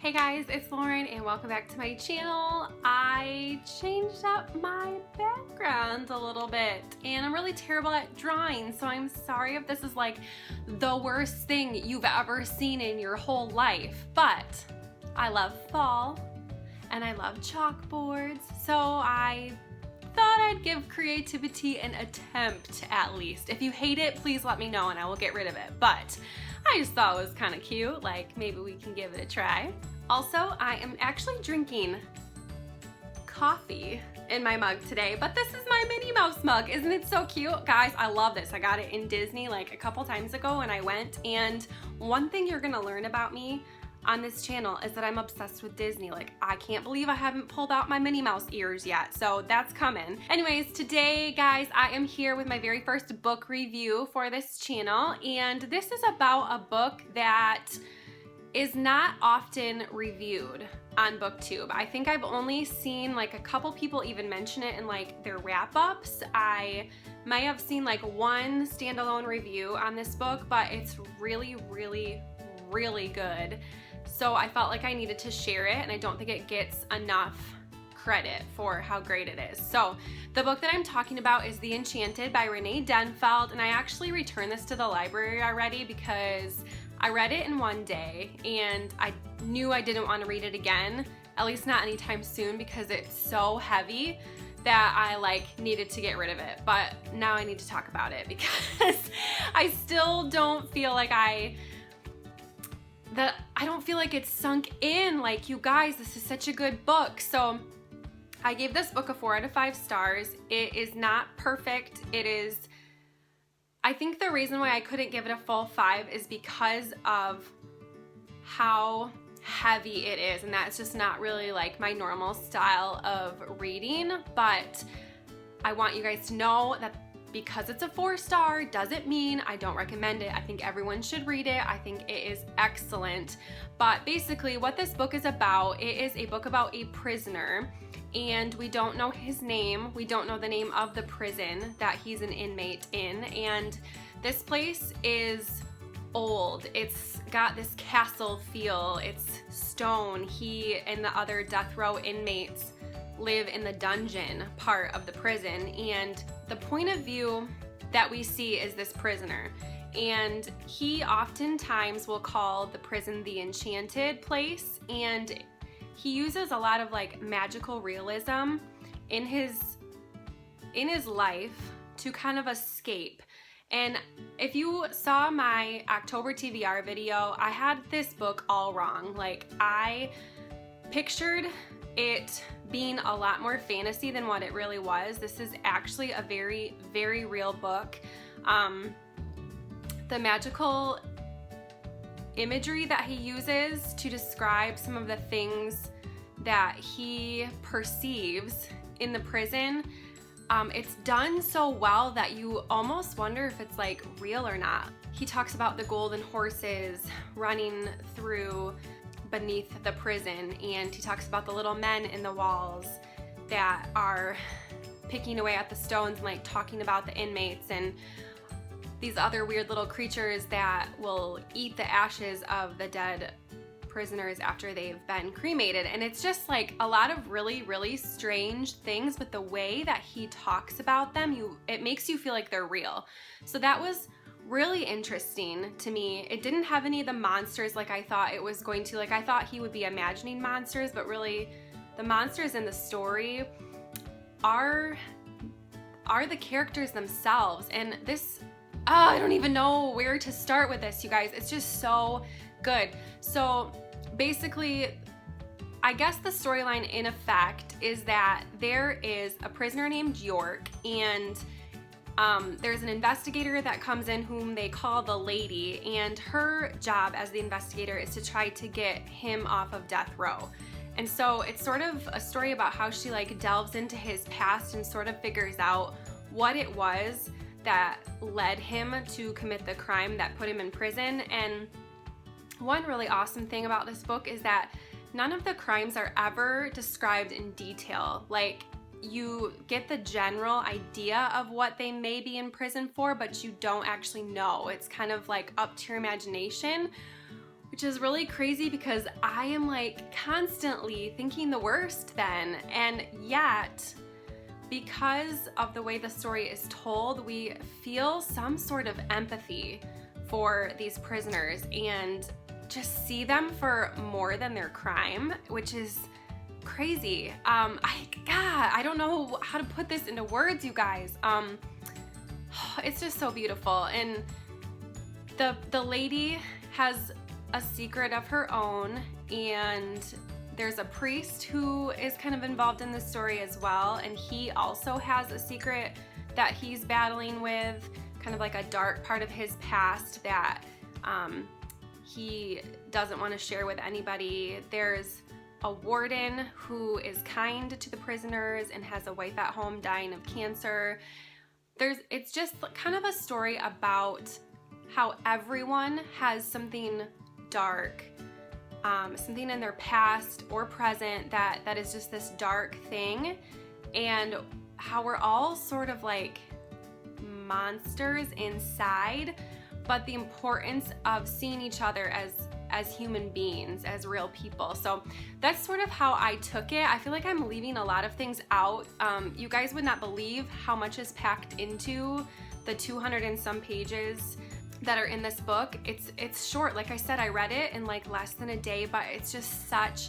Hey guys, it's Lauren and welcome back to my channel. I changed up my background a little bit and I'm really terrible at drawing, so I'm sorry if this is like the worst thing you've ever seen in your whole life, but I love fall and I love chalkboards, so I thought I'd give creativity an attempt at least. If you hate it, please let me know and I will get rid of it, but I just thought it was kind of cute, like maybe we can give it a try. Also, I am actually drinking coffee in my mug today, but this is my Minnie Mouse mug. Isn't it so cute? Guys, I love this. I got it in Disney like a couple times ago when I went, and one thing you're gonna learn about me on this channel is that I'm obsessed with Disney. Like, I can't believe I haven't pulled out my Minnie Mouse ears yet, so that's coming. Anyways, today, guys, I am here with my very first book review for this channel, and this is about a book that is not often reviewed on BookTube. I think I've only seen like a couple people even mention it in like their wrap-ups. I might have seen like one standalone review on this book, but it's really, really, really good. So I felt like I needed to share it, and I don't think it gets enough credit for how great it is. So the book that I'm talking about is The Enchanted by Rene Denfeld, and I actually returned this to the library already because I read it in one day and I knew I didn't want to read it again, at least not anytime soon, because it's so heavy that I like needed to get rid of it. But now I need to talk about it because I still don't feel like I don't feel like it's sunk in. Like, you guys, this is such a good book. So I gave this book a 4 out of 5 stars. It is not perfect. It is, I think the reason why I couldn't give it a full 5 is because of how heavy it is, and that's just not really like my normal style of reading. But I want you guys to know that because it's a 4-star doesn't mean I don't recommend it. I think everyone should read it. I think it is excellent. But basically what this book is about, it is a book about a prisoner, and we don't know his name. We don't know the name of the prison that he's an inmate in, and this place is old. It's got this castle feel. It's stone. He and the other death row inmates live in the dungeon part of the prison, and the point of view that we see is this prisoner, and he oftentimes will call the prison the Enchanted place, and he uses a lot of like magical realism in his life to kind of escape. And if you saw my October TBR video, I had this book all wrong. Like, I pictured it being a lot more fantasy than what it really was. This is actually a very, very real book. The magical imagery that he uses to describe some of the things that he perceives in the prison, it's done so well that you almost wonder if it's like real or not. He talks about the golden horses running through beneath the prison, and he talks about the little men in the walls that are picking away at the stones and like talking about the inmates, and these other weird little creatures that will eat the ashes of the dead prisoners after they've been cremated. And it's just like a lot of really, really strange things, but the way that he talks about them, it makes you feel like they're real. So that was really interesting to me. It didn't have any of the monsters like I thought it was going to. Like, I thought he would be imagining monsters, but really the monsters in the story are the characters themselves. And this, I don't even know where to start with this, you guys. It's just so good. So basically, I guess the storyline in effect is that there is a prisoner named York, and there's an investigator that comes in whom they call the Lady, and her job as the investigator is to try to get him off of death row. And so it's sort of a story about how she like delves into his past and sort of figures out what it was that led him to commit the crime that put him in prison. And one really awesome thing about this book is that none of the crimes are ever described in detail. Like, you get the general idea of what they may be in prison for, but you don't actually know. It's kind of like up to your imagination, which is really crazy because I am like constantly thinking the worst then, and yet because of the way the story is told, we feel some sort of empathy for these prisoners and just see them for more than their crime, which is crazy. I don't know how to put this into words, you guys. It's just so beautiful. And the lady has a secret of her own, and there's a priest who is kind of involved in this story as well, and he also has a secret that he's battling with, kind of like a dark part of his past that he doesn't want to share with anybody. There's a warden who is kind to the prisoners and has a wife at home dying of cancer. It's just kind of a story about how everyone has something dark, something in their past or present that is just this dark thing, and how we're all sort of like monsters inside, but the importance of seeing each other as human beings, as real people. So that's sort of how I took it. I feel like I'm leaving a lot of things out. You guys would not believe how much is packed into the 200 and some pages that are in this book. It's short. Like I said, I read it in like less than a day, but it's just such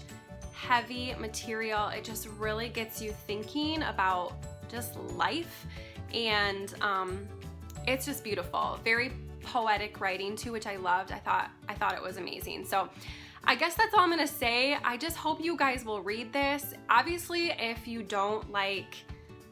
heavy material. It just really gets you thinking about just life, and it's just beautiful. Very poetic writing too, which I loved. I thought it was amazing. So I guess that's all I'm gonna say. I just hope you guys will read this. Obviously, if you don't like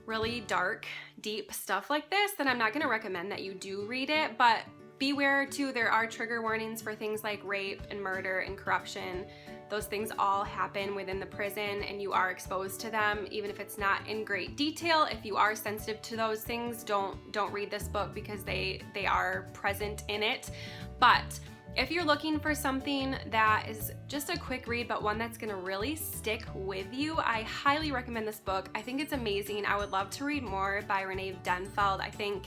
really dark, deep stuff like this, then I'm not gonna recommend that you do read it, but beware too, there are trigger warnings for things like rape and murder and corruption. Those things all happen within the prison, and you are exposed to them, even if it's not in great detail. If you are sensitive to those things, don't read this book because they are present in it. But if you're looking for something that is just a quick read, but one that's gonna really stick with you, I highly recommend this book. I think it's amazing. I would love to read more by Rene Denfeld. I think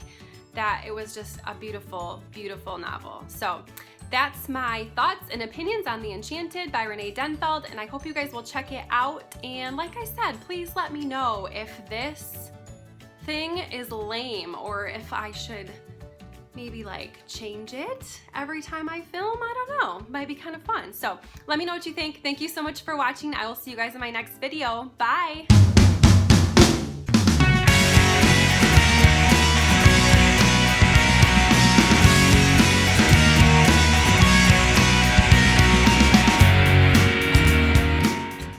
that it was just a beautiful, beautiful novel. So that's my thoughts and opinions on The Enchanted by Rene Denfeld, and I hope you guys will check it out. And like I said, please let me know if this thing is lame, or if I should maybe like change it every time I film. I don't know, might be kind of fun. So let me know what you think. Thank you so much for watching. I will see you guys in my next video. Bye.